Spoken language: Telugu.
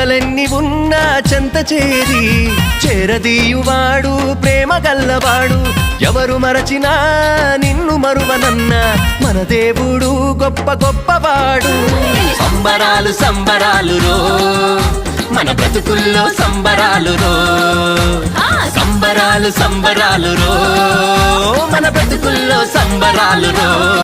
చింతలెన్ని ఉన్నా చెంత చేరి చేరదీయువాడు ప్రేమ గల్లవాడు ఎవరు మరచినా నిన్ను మరువనన్న మన దేవుడు గొప్ప గొప్పవాడు సంబరాలు సంబరాలు రో మన బ్రతుకుల్లో సంబరాలు రో సంబరాలు సంబరాలు రో మన బ్రతుకుల్లో సంబరాలు రో